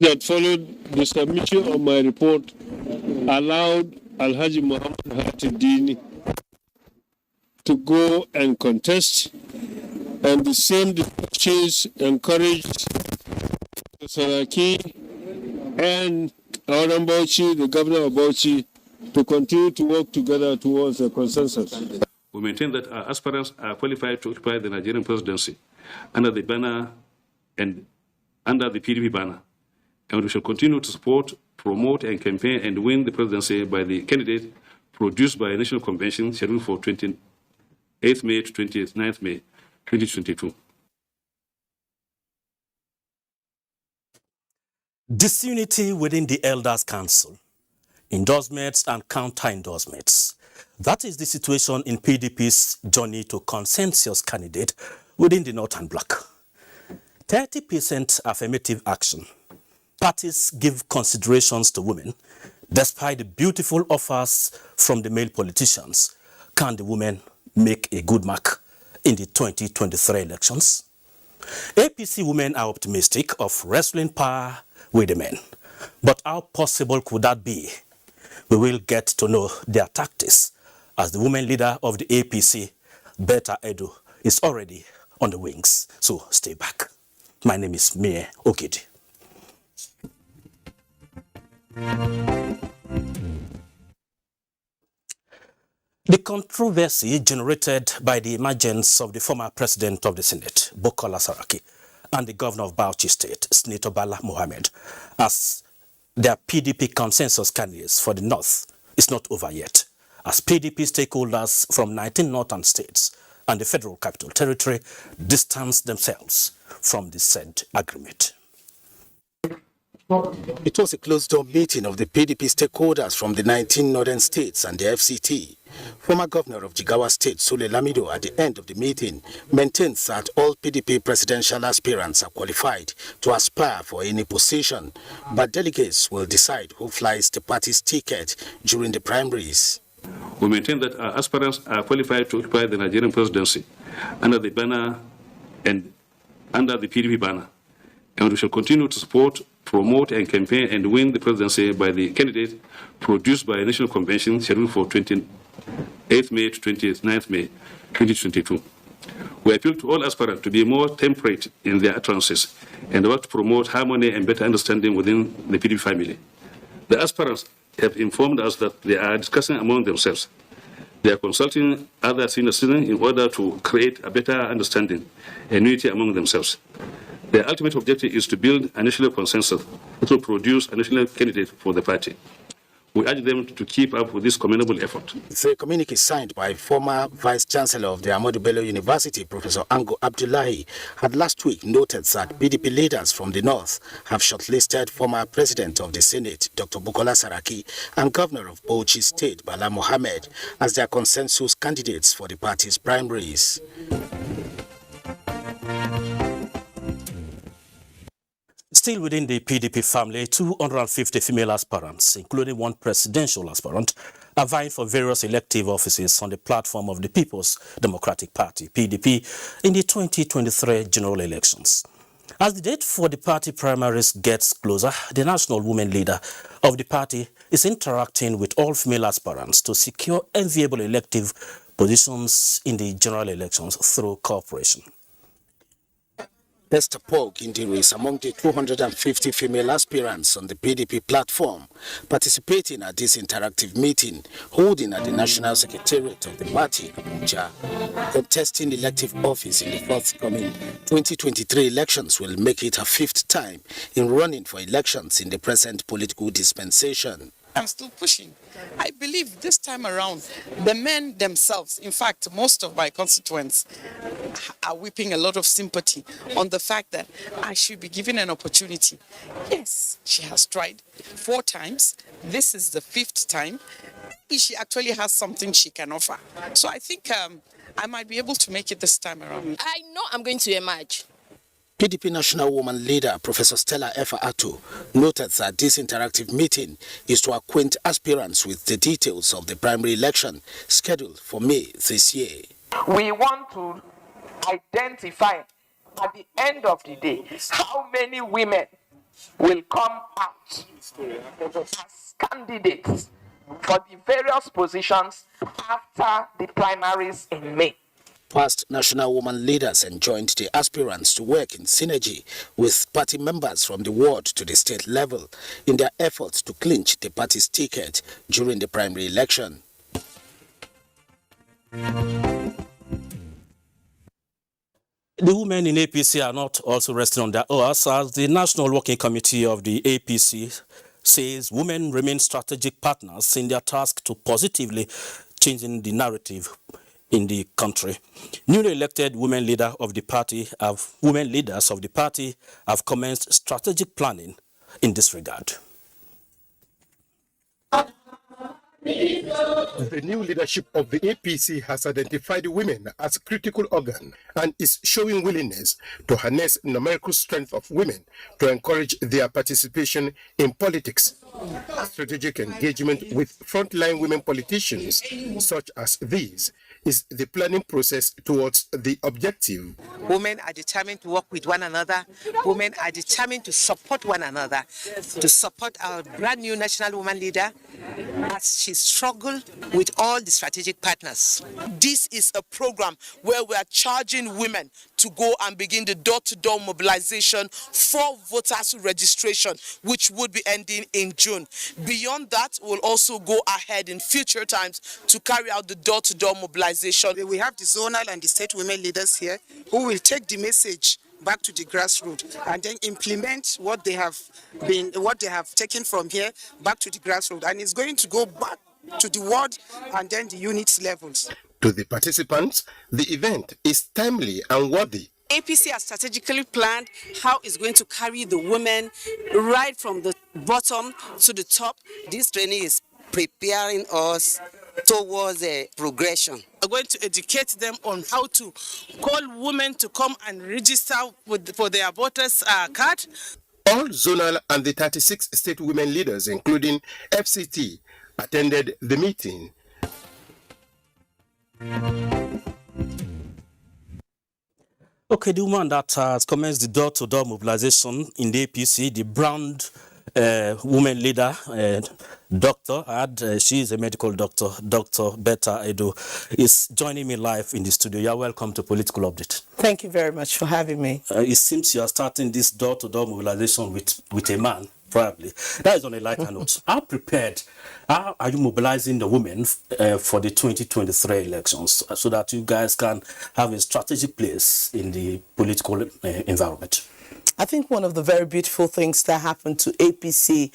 That followed the submission of my report allowed Alhaji Muhammad Hatidini to go and contest, and the same discussions encouraged Saraki and Auran Bauchi, the governor of Bauchi, to continue to work together towards a consensus. We maintain that our aspirants are qualified to occupy the Nigerian presidency under the banner and under the PDP banner. And we shall continue to support, promote, and campaign and win the presidency by the candidate produced by a national convention scheduled for 28th May to 29th May 2022. Disunity within the Elders' Council, endorsements and counter-endorsements. That is the situation in PDP's journey to consensus candidate within the Northern Bloc. 30% affirmative action. Parties give considerations to women, despite the beautiful offers from the male politicians. Can the women make a good mark in the 2023 elections? APC women are optimistic of wrestling power with the men. But how possible could that be? We will get to know their tactics as the women leader of the APC, Beta Edo, is already on the wings. So stay back. My name is Mie Okidi. The controversy generated by the emergence of the former president of the Senate, Bukola Saraki, and the governor of Bauchi State, Senator Bala Mohammed, as their PDP consensus candidates for the North is not over yet, as PDP stakeholders from 19 northern states and the Federal Capital Territory distance themselves from the said agreement. It was a closed-door meeting of the PDP stakeholders from the 19 northern states and the FCT. Former governor of Jigawa State, Sule Lamido, at the end of the meeting, maintains that all PDP presidential aspirants are qualified to aspire for any position, but delegates will decide who flies the party's ticket during the primaries. We maintain that our aspirants are qualified to occupy the Nigerian presidency under the banner and under the PDP banner. And we shall continue to support, promote, and campaign and win the presidency by the candidate produced by a national convention scheduled for 28th May to 29th May 2022. We appeal to all aspirants to be more temperate in their utterances and work to promote harmony and better understanding within the PDP family. The aspirants have informed us that they are discussing among themselves. They are consulting other senior citizens in order to create a better understanding and unity among themselves. Their ultimate objective is to build a national consensus that will produce a national candidate for the party. We urge them to keep up with this commendable effort. The communique signed by former Vice Chancellor of the Ahmadu Bello University, Professor Ango Abdullahi, had last week noted that PDP leaders from the North have shortlisted former President of the Senate, Dr. Bukola Saraki, and Governor of Bauchi State, Bala Mohammed, as their consensus candidates for the party's primaries. Still within the PDP family, 250 female aspirants, including one presidential aspirant, are vying for various elective offices on the platform of the People's Democratic Party, PDP, in the 2023 general elections. As the date for the party primaries gets closer, the national women leader of the party is interacting with all female aspirants to secure enviable elective positions in the general elections through cooperation. Esther Pog in the race among the 250 female aspirants on the PDP platform participating at this interactive meeting holding at the National Secretariat of the party, Abuja. Contesting elective office in the forthcoming 2023 elections will make it her fifth time in running for elections in the present political dispensation. I'm still pushing. I believe this time around, the men themselves, in fact, most of my constituents are weeping a lot of sympathy on the fact that I should be given an opportunity. Yes, she has tried 4 times. This is the 5th time. Maybe she actually has something she can offer. So I think I might be able to make it this time around. I know I'm going to emerge. PDP National Woman Leader Professor Stella Efa Ato noted that this interactive meeting is to acquaint aspirants with the details of the primary election scheduled for May this year. We want to identify at the end of the day how many women will come out as candidates for the various positions after the primaries in May. Past national woman leaders enjoined the aspirants to work in synergy with party members from the ward to the state level in their efforts to clinch the party's ticket during the primary election. The women in APC are not also resting on their oars, as the National Working Committee of the APC says women remain strategic partners in their task to positively changing the narrative in the country. Newly elected women leaders of the party have commenced strategic planning in this regard. The new leadership of the APC has identified women as a critical organ and is showing willingness to harness numerical strength of women to encourage their participation in politics. Strategic engagement with frontline women politicians such as these is the planning process towards the objective. Women are determined to work with one another. Women are determined to support one another, to support our brand new national woman leader as she struggles with all the strategic partners. This is a program where we are charging women to go and begin the door-to-door mobilization for voters registration, which would be ending in June. Beyond that, we'll also go ahead in future times to carry out the door-to-door mobilization. We have the zonal and the state women leaders here who will take the message back to the grassroots and then implement what they have taken from here back to the grassroots, and it's going to go back to the ward and then the units levels. To the participants, the event is timely and worthy. APC has strategically planned how it's going to carry the women right from the bottom to the top. This training is preparing us towards a progression. We're going to educate them on how to call women to come and register for their voters card. All zonal and the 36 state women leaders, including FCT, attended the meeting. Okay, the woman that has commenced the door-to-door mobilization in the APC, the brand woman leader, she is a medical doctor, Dr. Betta Edo, is joining me live in the studio. You're welcome to Political Update. Thank you very much for having me. It seems you are starting this door-to-door mobilization with a man, probably. That is on a lighter note. How are you mobilizing the women for the 2023 elections so that you guys can have a strategic place in the political environment? I think one of the very beautiful things that happened to APC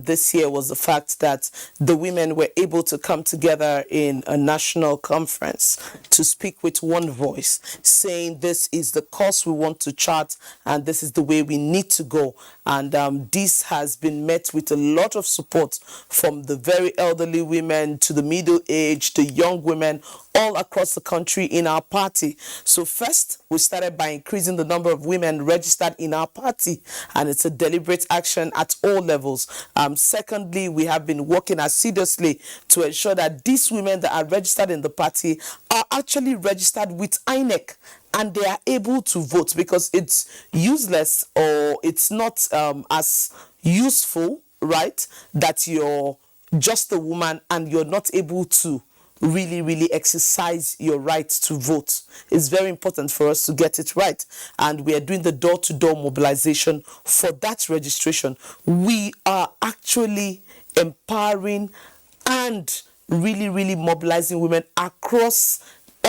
this year was the fact that the women were able to come together in a national conference to speak with one voice, saying this is the course we want to chart and this is the way we need to go. And this has been met with a lot of support from the very elderly women to the middle-aged, the young women, all across the country in our party. So first, we started by increasing the number of women registered in our party, and it's a deliberate action at all levels. Secondly, we have been working assiduously to ensure that these women that are registered in the party are actually registered with INEC and they are able to vote, because it's useless or it's not as useful, right, that you're just a woman and you're not able to really exercise your right to vote. It's very important for us to get it right, and we are doing the door-to-door mobilization for that registration. We are actually empowering and really mobilizing women across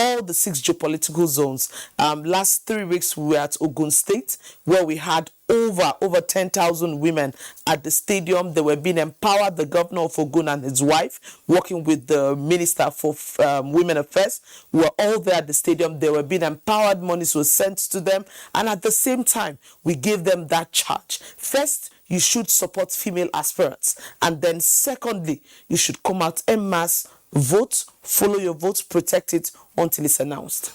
all the 6 geopolitical zones. Last 3 weeks, we were at Ogun State, where we had over 10,000 women at the stadium. They were being empowered. The governor of Ogun and his wife, working with the minister for women affairs, were all there at the stadium. They were being empowered. Monies were sent to them. And at the same time, we gave them that charge. First, you should support female aspirants. And then secondly, you should come out en masse, vote, follow your votes, protect it until it's announced.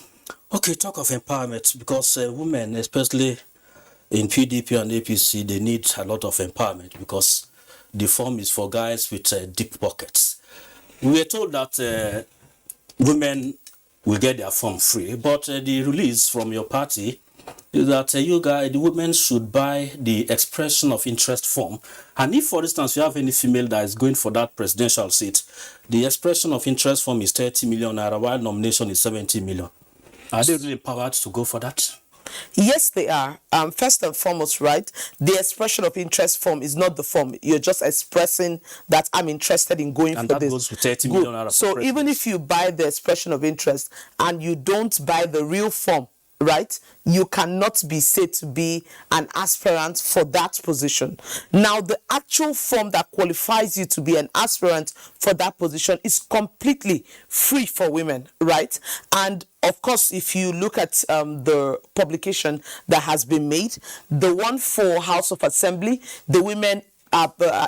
Okay, talk of empowerment, because women, especially in PDP and APC, they need a lot of empowerment because the form is for guys with deep pockets. We were told that women will get their form free, but the release from your party is that you guys, the women should buy the expression of interest form. And if, for instance, you have any female that is going for that presidential seat, the expression of interest form is 30 million naira, while nomination is 70 million. Are they really empowered to go for that? Yes, they are. First and foremost, right, the expression of interest form is not the form. You're just expressing that I'm interested in going and for that this. Goes with 30 million naira. So even if you buy the expression of interest and you don't buy the real form, right, you cannot be said to be an aspirant for that position. Now, the actual form that qualifies you to be an aspirant for that position is completely free for women, right? And of course, if you look at the publication that has been made, the one for House of Assembly, the women,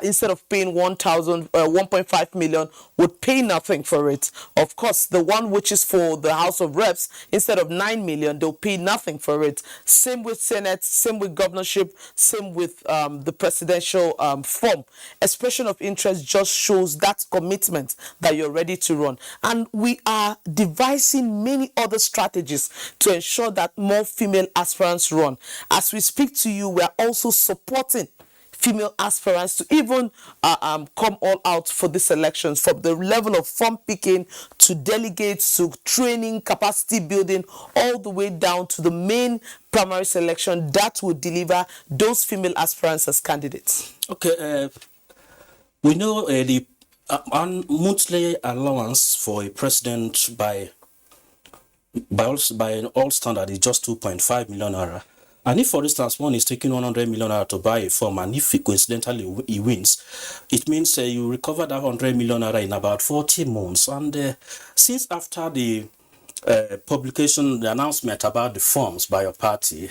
instead of paying 1.5 million, would pay nothing for it. Of course, the one which is for the House of Reps, instead of 9 million, they'll pay nothing for it. Same with Senate, same with governorship, same with the presidential form. Expression of interest just shows that commitment that you're ready to run. And we are devising many other strategies to ensure that more female aspirants run. As we speak to you, we are also supporting female aspirants to even come all out for these elections, from the level of form picking to delegates to training, capacity building, all the way down to the main primary selection that will deliver those female aspirants as candidates. Okay, we know the monthly allowance for a president by all standard is just 2.5 million naira. And if, for instance, one is taking 100 million naira to buy a form, and if coincidentally he wins, it means you recover that 100 million naira in about 40 months. And since after the publication, the announcement about the forms by your party,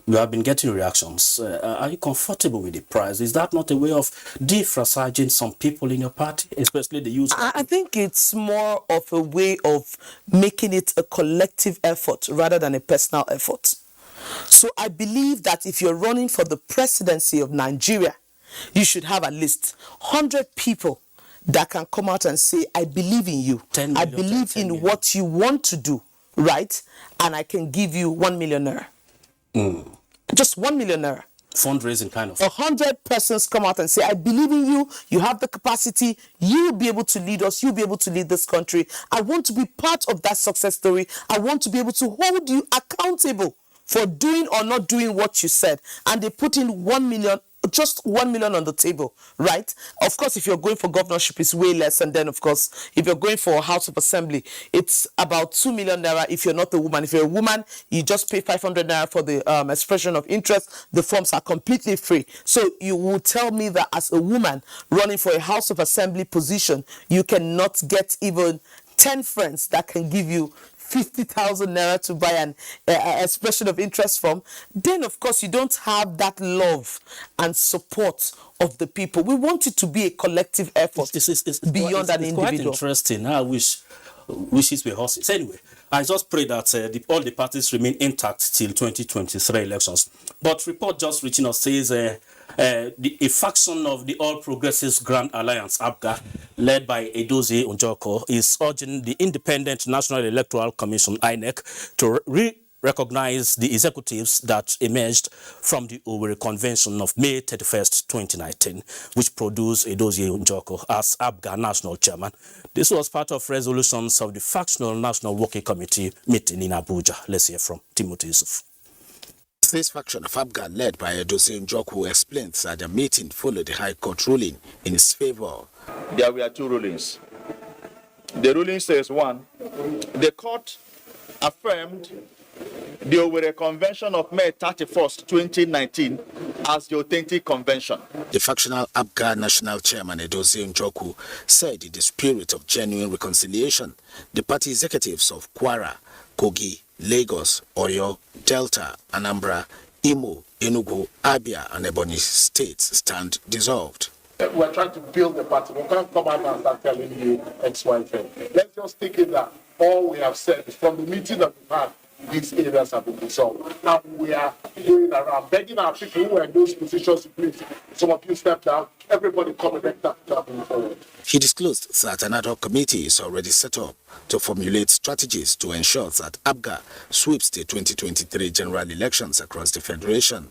you have been getting reactions. Are you comfortable with the price? Is that not a way of defranchising some people in your party, especially the youth? I think it's more of a way of making it a collective effort rather than a personal effort. So I believe that if you're running for the presidency of Nigeria, you should have at least 100 people that can come out and say, I believe in you. I believe in what you want to do, right? And I can give you 1 million naira. Just 1 million naira. Fundraising kind of. 100 persons come out and say, I believe in you. You have the capacity. You'll be able to lead us. You'll be able to lead this country. I want to be part of that success story. I want to be able to hold you accountable for doing or not doing what you said. And they put in 1 million, just 1 million on the table, right? Of course, if you're going for governorship, it's way less. And then, of course, if you're going for House of Assembly, it's about 2 million naira if you're not a woman. If you're a woman, you just pay 500 naira for the expression of interest. The forms are completely free. So you will tell me that as a woman running for a House of Assembly position, you cannot get even 10 friends that can give you 50,000 naira to buy an expression of interest form. Then of course you don't have that love and support of the people. We want it to be a collective effort beyond an individual. Quite interesting. I wish wishes were horses. Anyway, I just pray that all the parties remain intact till 2023 elections. But report just reaching us says a faction of the All Progressives Grand Alliance, APGA, led by Edozie Njoko, is urging the Independent National Electoral Commission, INEC, to recognize the executives that emerged from the Owerri Convention of May 31st, 2019, which produced Edozie Njoko as APGA National Chairman. This was part of resolutions of the Factional National Working Committee meeting in Abuja. Let's hear from Timothy Yusuf. This faction of APGA, led by Edozie Njoko, explains that the meeting followed the High Court ruling in his favor. There were two rulings. The ruling says, one, the court affirmed the Owerri Convention of May 31st, 2019 as the authentic convention. The factional APGA National Chairman Edozie Njoku said in the spirit of genuine reconciliation, the party executives of Kwara, Kogi, Lagos, Oyo, Delta, Anambra, Imo, Enugu, Abia and Ebonyi states stand dissolved. We're trying to build the party. We can't come out and start telling you X, Y, Z. Let's just take it that all we have said is from the meeting that we've had, these areas have been resolved. Now we are going around begging our people who are in those positions to please. Some of you step down, everybody come and start moving forward. He disclosed that an ad hoc committee is already set up to formulate strategies to ensure that APGA sweeps the 2023 general elections across the federation.